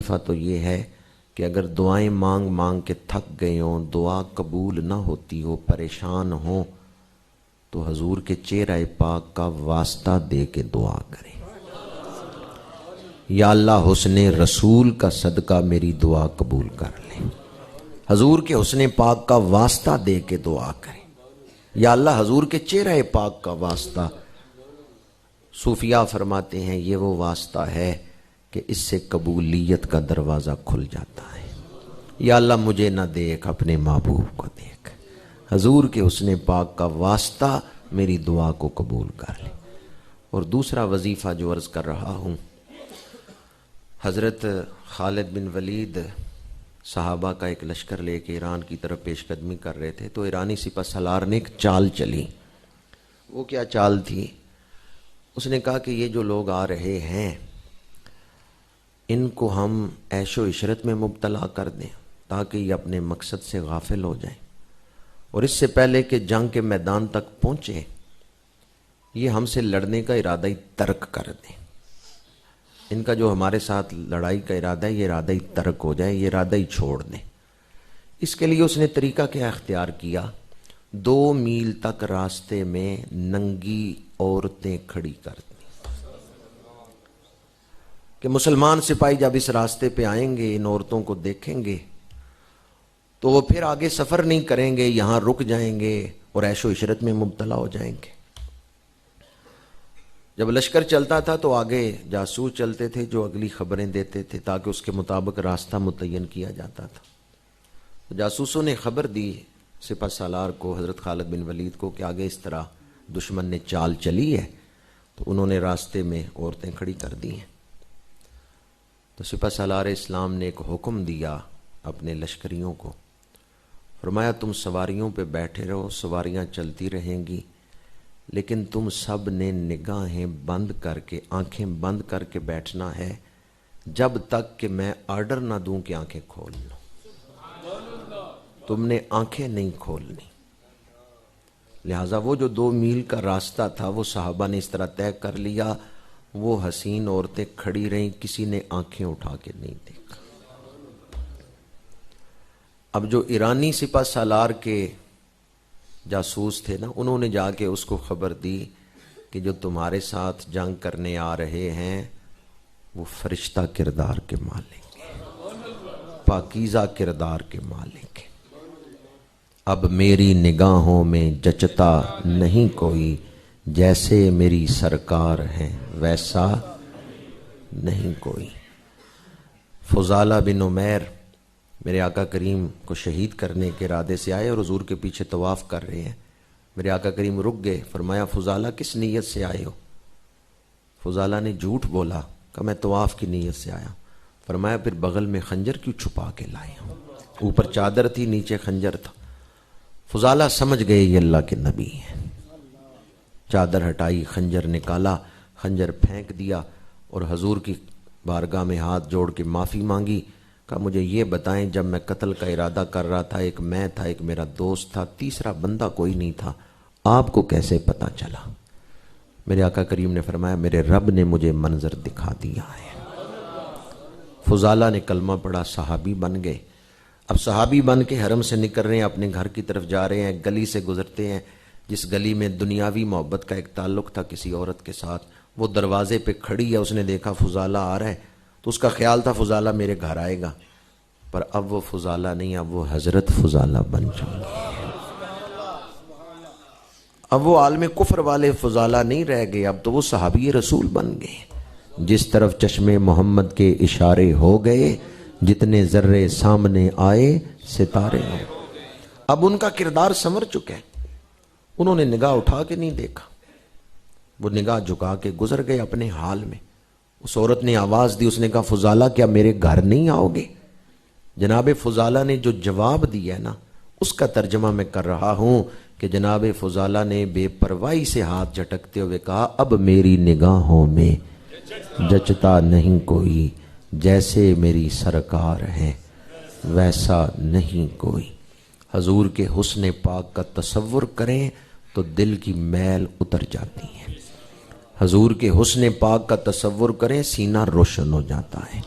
وظیفہ تو یہ ہے کہ اگر دعائیں مانگ مانگ کے تھک گئے ہوں، دعا قبول نہ ہوتی ہو، پریشان ہوں، تو حضور کے چہرہ پاک کا واسطہ دے کے دعا کریں، یا اللہ حسن رسول کا صدقہ میری دعا قبول کر لیں۔ حضور کے حسن پاک کا واسطہ دے کے دعا کریں، یا اللہ حضور کے چہرہ پاک کا واسطہ۔ صوفیاء فرماتے ہیں یہ وہ واسطہ ہے کہ اس سے قبولیت کا دروازہ کھل جاتا ہے۔ یا اللہ مجھے نہ دیکھ، اپنے محبوب کو دیکھ، حضور کے حسن پاک کا واسطہ میری دعا کو قبول کر لے۔ اور دوسرا وظیفہ جو عرض کر رہا ہوں، حضرت خالد بن ولید صحابہ کا ایک لشکر لے کے ایران کی طرف پیش قدمی کر رہے تھے، تو ایرانی سپہ سالار نے ایک چال چلی۔ وہ کیا چال تھی؟ اس نے کہا کہ یہ جو لوگ آ رہے ہیں ان کو ہم عیش و عشرت میں مبتلا کر دیں تاکہ یہ اپنے مقصد سے غافل ہو جائیں، اور اس سے پہلے کہ جنگ کے میدان تک پہنچے یہ ہم سے لڑنے کا ارادہ ہی ترک کر دیں۔ ان کا جو ہمارے ساتھ لڑائی کا ارادہ ہے یہ ارادہ ہی ترک ہو جائے، یہ ارادہ ہی چھوڑ دیں۔ اس کے لیے اس نے طریقہ کیا اختیار کیا؟ 2 میل تک راستے میں ننگی عورتیں کھڑی کر دیں کہ مسلمان سپاہی جب اس راستے پہ آئیں گے ان عورتوں کو دیکھیں گے تو وہ پھر آگے سفر نہیں کریں گے، یہاں رک جائیں گے اور عیش و عشرت میں مبتلا ہو جائیں گے۔ جب لشکر چلتا تھا تو آگے جاسوس چلتے تھے جو اگلی خبریں دیتے تھے تاکہ اس کے مطابق راستہ متعین کیا جاتا تھا۔ تو جاسوسوں نے خبر دی سپہ سالار کو، حضرت خالد بن ولید کو، کہ آگے اس طرح دشمن نے چال چلی ہے، تو انہوں نے راستے میں عورتیں کھڑی کر دی ہیں۔ تو سپہ سالار اسلام نے ایک حکم دیا اپنے لشکریوں کو، فرمایا تم سواریوں پہ بیٹھے رہو، سواریاں چلتی رہیں گی، لیکن تم سب نے نگاہیں بند کر کے، آنکھیں بند کر کے بیٹھنا ہے جب تک کہ میں آرڈر نہ دوں کہ آنکھیں کھول لو۔ تم نے آنکھیں نہیں کھولنی۔ لہٰذا وہ جو 2 میل کا راستہ تھا وہ صحابہ نے اس طرح طے کر لیا، وہ حسین عورتیں کھڑی رہیں، کسی نے آنکھیں اٹھا کے نہیں دیکھا۔ اب جو ایرانی سپہ سالار کے جاسوس تھے نا، انہوں نے جا کے اس کو خبر دی کہ جو تمہارے ساتھ جنگ کرنے آ رہے ہیں وہ فرشتہ کردار کے مالک ہیں، پاکیزہ کردار کے مالک ہیں۔ اب میری نگاہوں میں جچتا نہیں کوئی، جیسے میری سرکار ہیں ویسا نہیں کوئی۔ فضالہ بن عمیر میرے آقا کریم کو شہید کرنے کے ارادے سے آئے اور حضور کے پیچھے طواف کر رہے ہیں۔ میرے آقا کریم رک گئے، فرمایا فضالہ کس نیت سے آئے ہو؟ فضالہ نے جھوٹ بولا، کہ میں طواف کی نیت سے آیا۔ فرمایا پھر بغل میں خنجر کیوں چھپا کے لائے ہو؟ اوپر چادر تھی، نیچے خنجر تھا۔ فضالہ سمجھ گئے یہ اللہ کے نبی ہیں۔ چادر ہٹائی، خنجر نکالا، خنجر پھینک دیا اور حضور کی بارگاہ میں ہاتھ جوڑ کے معافی مانگی۔ کہا مجھے یہ بتائیں جب میں قتل کا ارادہ کر رہا تھا، ایک میں تھا، ایک میرا دوست تھا، تیسرا بندہ کوئی نہیں تھا، آپ کو کیسے پتا چلا؟ میرے آقا کریم نے فرمایا میرے رب نے مجھے منظر دکھا دیا ہے۔ فضالہ نے کلمہ پڑھا، صحابی بن گئے۔ اب صحابی بن کے حرم سے نکل رہے ہیں، اپنے گھر کی طرف جا رہے ہیں، گلی سے گزرتے ہیں جس گلی میں دنیاوی محبت کا ایک تعلق تھا کسی عورت کے ساتھ، وہ دروازے پہ کھڑی ہے، اس نے دیکھا فضالہ آ رہا ہے تو اس کا خیال تھا فضالہ میرے گھر آئے گا، پر اب وہ فضالہ نہیں، اب وہ حضرت فضالہ بن چکی ہے۔ اب وہ عالم کفر والے فضالہ نہیں رہ گئے، اب تو وہ صحابی رسول بن گئے۔ جس طرف چشمے محمد کے اشارے ہو گئے، جتنے ذرے سامنے آئے ستارے ہو۔ اب ان کا کردار سنور چکا ہے، انہوں نے نگاہ اٹھا کے نہیں دیکھا، وہ نگاہ جھکا کے گزر گئے اپنے حال میں۔ اس عورت نے آواز دی، اس نے کہا فضالہ کیا میرے گھر نہیں آؤ گے؟ جناب فضالہ نے جو جواب دیا ہے نا، اس کا ترجمہ میں کر رہا ہوں کہ جناب فضالہ نے بے پرواہی سے ہاتھ جھٹکتے ہوئے کہا اب میری نگاہوں میں جچتا نہیں کوئی، جیسے میری سرکار ہے ویسا نہیں کوئی۔ حضور کے حسن پاک کا تصور کریں تو دل کی میل اتر جاتی ہے۔ حضور کے حسن پاک کا تصور کریں، سینہ روشن ہو جاتا ہے۔